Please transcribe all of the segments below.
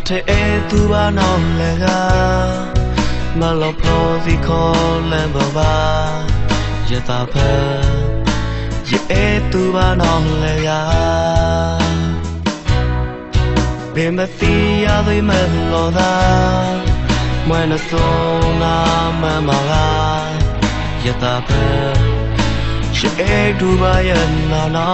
te e tu ba no lega ma lo plo di ko len ba ba ye ta phe ye e tu ba no lega be me ti ya doi me lo da mwe na so na ma ma ga ye ta phe ye e tu ba ye na na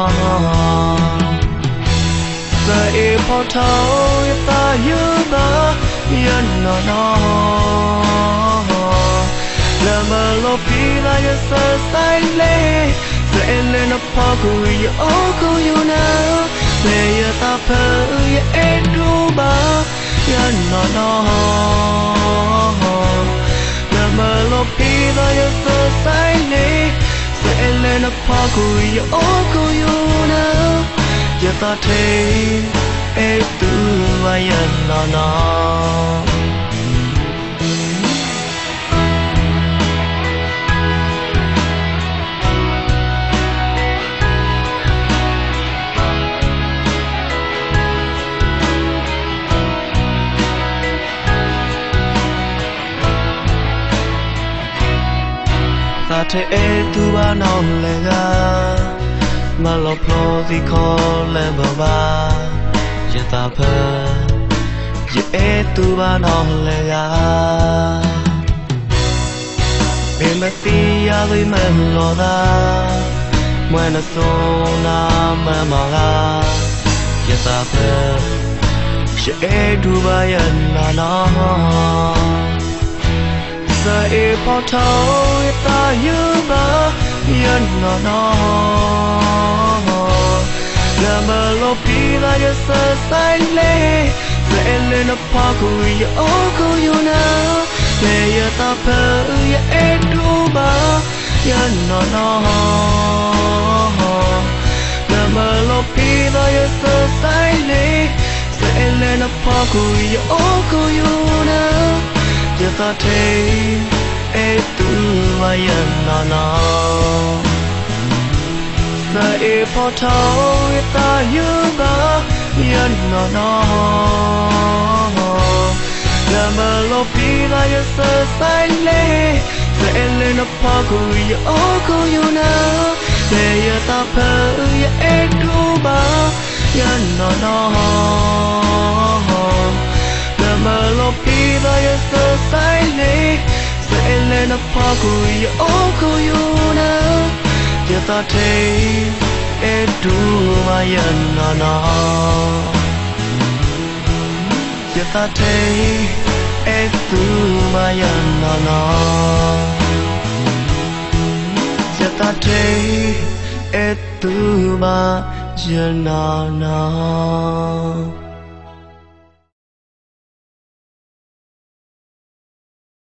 sa e po thao ye ta yu ba ye na na la ma lo pi la ye sa sai le sa e le na pa ku ye o ku you na le ye ta phe ye e tu ba ye na na la ma lo pi la ye sa sai le sa e le na pa ku ye o ku you na ye ta the e tu ba ye na na ta te e tu ba no lega ma lo plo di ko le ba ba ye ta phe ye e tu ba no lega be me ti ya doi me lo da mwe na so na ma ma ga ye ta phe ye e tu ba ye na na sa e po thao ye ta yu ba ye na na la ma lo pi la ye sa sai le sa e le na pa ku ye o ku you na le ye ta phe ye e tu ba ye na na la ma lo pi la ye sa sai le sa e le na pa ku ye o ku you na ye ta the e tu ba ye na na sa e po thao ye ta yu ba ye na na la ma lo pi la ye sa sai le sa e le na pa ku ye o ku you na le ye ta phe ye e tu ba ye na na la ma lo pi la ye sa sai le sa e le na pa ku ye o ku you na ye ta the e tu ba ye na na ye ta the e tu ba ye na na ye ta the e tu ba ye na na